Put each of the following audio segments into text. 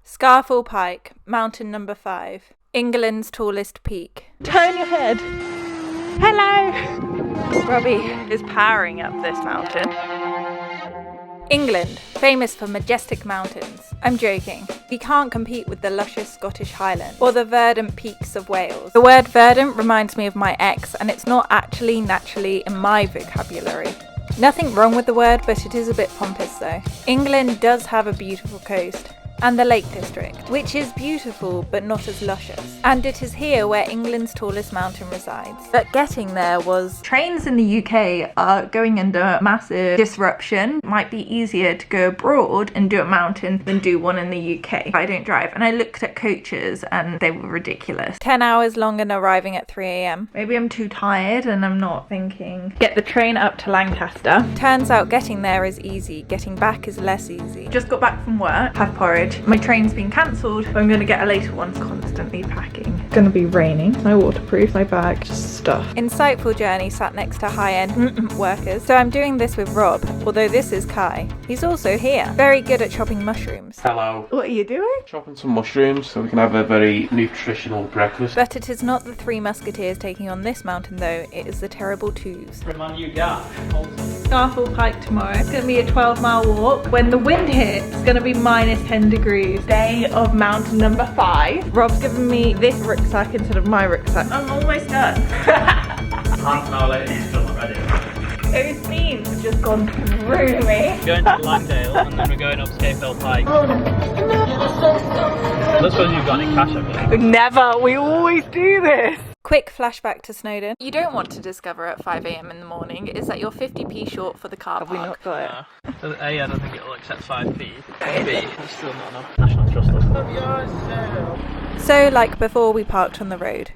Scafell Pike, mountain number 5. England's tallest peak. Turn your head. Hello! Robbie is powering up this mountain. England, famous for majestic mountains. I'm joking. We can't compete with the luscious Scottish Highlands or the verdant peaks of Wales. The word verdant reminds me of my ex, and it's not actually naturally in my vocabulary. Nothing wrong with the word, but it is a bit pompous though. England does have a beautiful coast, and the Lake District, which is beautiful but not as luscious. And it is here where England's tallest mountain resides. But getting there was... Trains in the UK are going under massive disruption. It might be easier to go abroad and do a mountain than do one in the UK. I don't drive, and I looked at coaches and they were ridiculous. 10 hours long and arriving at 3 AM. Maybe I'm too tired and I'm not thinking. Get the train up to Lancaster. Turns out getting there is easy, getting back is less easy. Just got back from work, have porridge. My train's been cancelled, but I'm going to get a later one. Constantly packing. It's going to be raining. My waterproof, my bag, just stuff. Insightful journey sat next to high-end workers. So I'm doing this with Rob, although this is Kai. He's also here. Very good at chopping mushrooms. Hello. What are you doing? Chopping some mushrooms so we can have a very nutritional breakfast. But it is not the Three Musketeers taking on this mountain though, it is the Terrible Twos. Scafell Pike tomorrow. It's going to be a 12-mile walk. When the wind hits, it's going to be minus 10 degrees. Day of mountain number 5. Rob's given me this rucksack instead of my rucksack. I'm almost done. Half an hour later, you're still not ready. Those beams have just gone through me. We're going to Langdale and then we're going up Scafell Pike. Let's suppose you've got any cash up there. Never. We always do this. Quick flashback to Snowdon. You don't want to discover at 5 AM in the morning is that you're 50p short for the car park. Have we not got it? So A, I don't think it'll accept 5p. B, it's still not enough. National Trust list. So, like before, we parked on the road.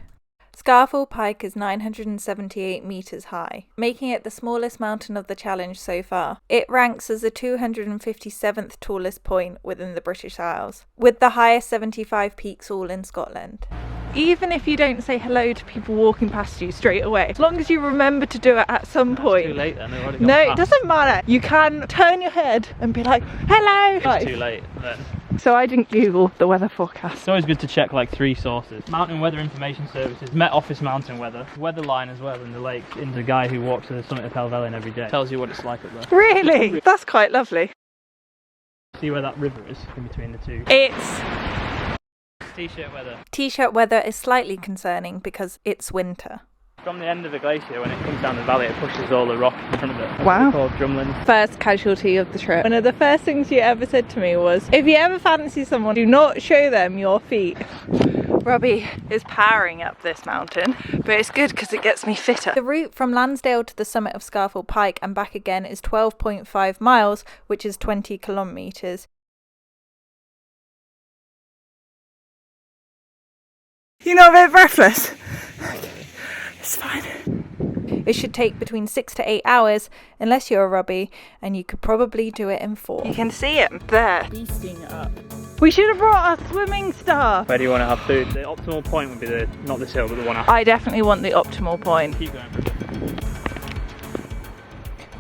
Scafell Pike is 978 metres high, making it the smallest mountain of the challenge so far. It ranks as the 257th tallest point within the British Isles, with the highest 75 peaks all in Scotland. Even if you don't say hello to people walking past you straight away, as long as you remember to do it at some point. It's too late then, they've already gone No, past. it doesn't matter. You can turn your head and be like, hello. It's too late then. So I didn't Google the weather forecast. It's always good to check like 3 sources. Mountain Weather Information Services, Met Office Mountain Weather, Weatherline as well in the lakes, and the guy who walks to the summit of Helvellyn every day. Tells you what it's like up there. Really? That's quite lovely. See where that river is in between the two. It's... T-shirt weather. T-shirt weather is slightly concerning because it's winter. From the end of the glacier, when it comes down the valley, it pushes all the rock in front of it. Wow. It's called drumlins. First casualty of the trip. One of the first things you ever said to me was, if you ever fancy someone, do not show them your feet. Robbie is powering up this mountain, but it's good because it gets me fitter. The route from Lansdale to the summit of Scafell Pike and back again is 12.5 miles, which is 20 kilometres. You're not a bit breathless? It's fine. It should take between 6 to 8 hours, unless you're a Robbie, and you could probably do it in 4. You can see it there. Beasting up. We should have brought our swimming stuff. Where do you want to have food? The optimal point would be not this hill, but the one after. I definitely want the optimal point. Keep going.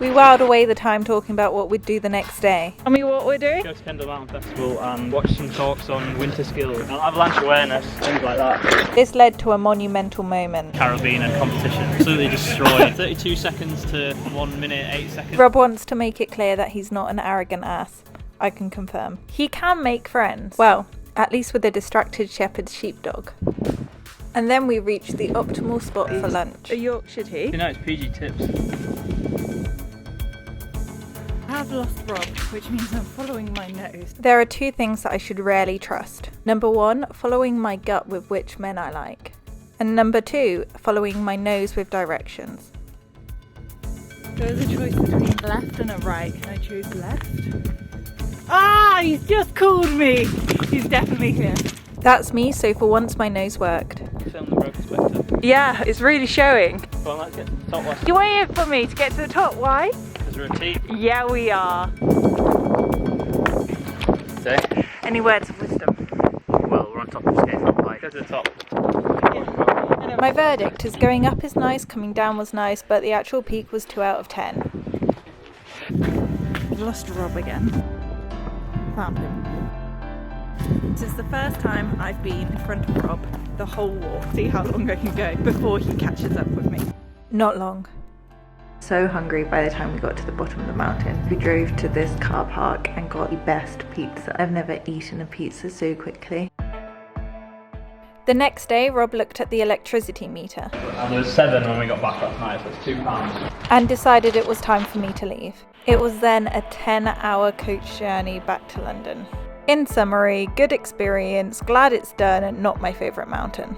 We whiled away the time talking about what we'd do the next day. Tell me what we're doing? Go to Kendal Mountain Festival and watch some talks on winter skills and avalanche awareness, things like that. This led to a monumental moment. Carabiner competition. Absolutely destroyed. 32 seconds to 1 minute 8 seconds. Rob wants to make it clear that he's not an arrogant ass. I can confirm. He can make friends. Well, at least with a distracted shepherd's sheepdog. And then we reached the optimal spot for lunch. A Yorkshire tea. You know it's PG tips. I have lost Rob, which means I'm following my nose. There are 2 things that I should rarely trust. Number 1, following my gut with which men I like. And number 2, following my nose with directions. There was a choice between left and a right, and I chose left. Ah, he's just called me! He's definitely here. That's me, so for once my nose worked. Film the road perspective. Yeah, it's really showing. Come on, let's get to the top left. You're waiting for me to get to the top, why? Because we're a team. Yeah, we are. So, Any words of wisdom? well, we're on top of Scafell Pike. Go to the top. My verdict is going up is nice, coming down was nice, but the actual peak was 2 out of 10. I've lost Rob again. Found him. This is the first time I've been in front of Rob the whole walk. See how long I can go before he catches up with me. Not long. So hungry by the time we got to the bottom of the mountain. We drove to this car park and got the best pizza. I've never eaten a pizza so quickly. The next day, Rob looked at the electricity meter. And there was 7 when we got back last night, so it's £2. And decided it was time for me to leave. It was then a 10-hour coach journey back to London. In summary, good experience, glad it's done, and not my favourite mountain.